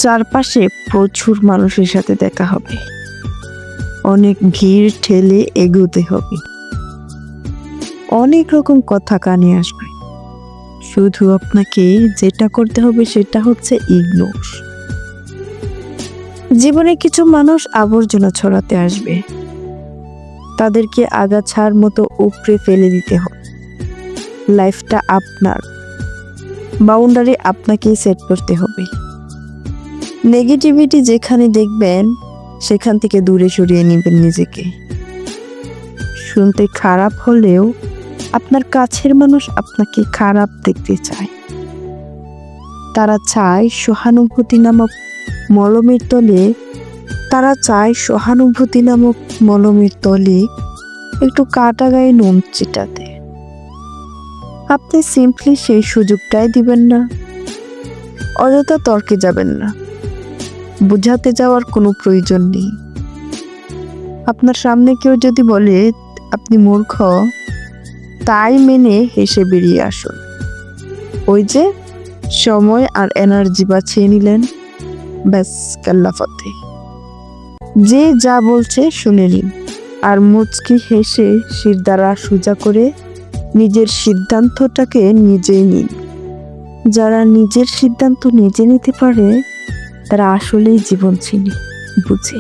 চারপাশে প্রচুর মানুষের সাথে দেখা হবে, অনেক ভিড় ঠেলে এগোতে হবে, অনেক রকম কথা কানে আসবে। শুধু আপনাকে যেটা করতে হবে সেটা হচ্ছে ইগনোর। জীবনে কিছু মানুষ আবর্জনা ছড়াতে আসবে, তাদেরকে আগাছার মতো উপড়ে ফেলে দিতে হবে। লাইফটা আপনার, বাউন্ডারি আপনাকেই সেট করতে হবে। নেগেটিভিটি যেখানে দেখবেন সেখান থেকে দূরে সরিয়ে নেবেন নিজেকে। শুনতে খারাপ হলেও আপনার কাছের মানুষ আপনাকে খারাপ দেখতে চায়। তারা চায় সহানুভূতি নামক মলমের তলে একটু কাটা গায়ে নুন চিটাতে। আপনি সিম্পলি সেই সুযোগটাই দিবেন না। অযথা তর্কে যাবেন না, বুঝাতে যাওয়ার কোনো প্রয়োজন নেই। আপনার সামনে কেউ যদি বলে আপনি মূর্খ, তাই মেনে হেসে বেরিয়ে আসুন। ওই যে সময় আর এনার্জি বাঁচিয়ে নিলেন, ব্যাস কাল্লা ফতে। যে যা বলছে শুনে নিন, আর মুচকি হেসে শিরদাঁড়া সোজা করে নিজের সিদ্ধান্তটাকে নিজেই নিন। যারা নিজের সিদ্ধান্ত নিজে নিতে পারে তারা আসলেই জীবন চিনে, বুঝে।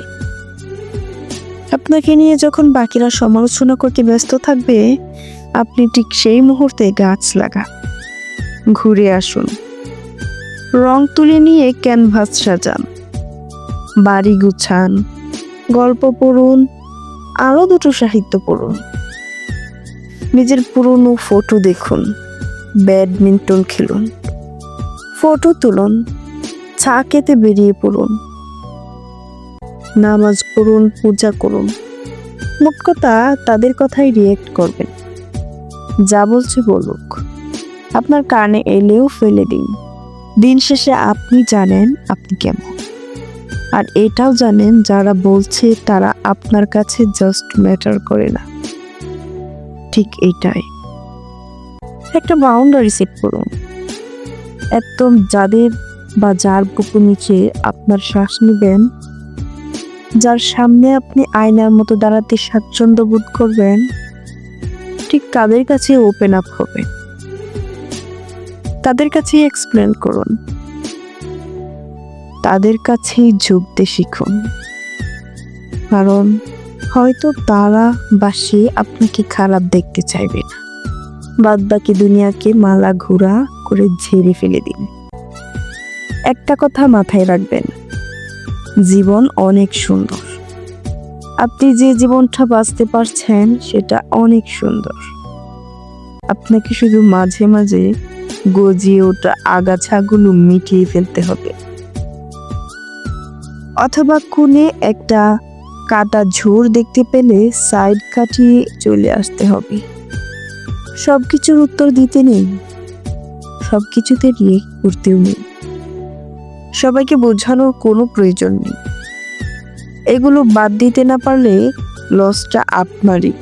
আপনাকে নিয়ে যখন বাকিরা সমালোচনা করতে ব্যস্ত থাকবে, আপনি ঠিক সেই মুহূর্তে গাছ লাগান, ঘুরে আসুন, রং তুলে নিয়ে ক্যানভাস সাজান, বাড়ি গুছান, গল্প পড়ুন, আরো দুটো সাহিত্য পড়ুন, নিজের পুরনো ফটো দেখুন, ব্যাডমিন্টন খেলুন, ফটো তুলুন, চা খেতে বেরিয়ে পড়ুন, নামাজ পড়ুন, পূজা করুন। মোট কথা, তাদের কথাই রিয়েক্ট করবেন। যা বলছে বলুক, আপনার কানে এলেও ফেলে দিন। দিন শেষে আপনি জানেন আপনি কেমন, আর এটাও জানেন যারা বলছে তারা আপনার কাছে জাস্ট ম্যাটার করে না। ঠিক এইটাই। একটা বাউন্ডারি সেট করুন। একদম যার বুকের নিচে আপনার শ্বাস নেবেন, যার সামনে আপনি আয়নার মতো দাঁড়াতে স্বাচ্ছন্দ্য বোধ করবেন, ঠিক তাদের কাছে ওপেন আপ হবে। তাদের কাছেই এক্সপ্লেন করুন, তাদের কাছেই ঝুঁকতে শিখুন। কারণ হয়তো তারা বা সে আপনাকে খারাপ দেখতে চাইবে না। বাদ বাকি দুনিয়াকে মালা ঘুরা করে ঝেড়ে ফেলে দিন। একটা কথা মাথায় রাখবেন, জীবন অনেক সুন্দর। আপনি যে জীবনটা বাঁচতে পারছেন সেটা অনেক সুন্দর। আপনাকে শুধু মাঝে মাঝে গজিয়ে ওঠা আগাছাগুলো মিটিয়ে ফেলতে হবে, অথবা কোণে একটা কাটা ঝোড় দেখতে পেলে সাইড কাটিয়ে চলে আসতে হবে। সবকিছুর উত্তর দিতে নেই, সবকিছুতে রিয়েক্ট করতেও নেই, সবাইকে বোঝানোর কোনো প্রয়োজন নেই। এগুলো বাদ দিতে না পারলে লসটা আপনারই।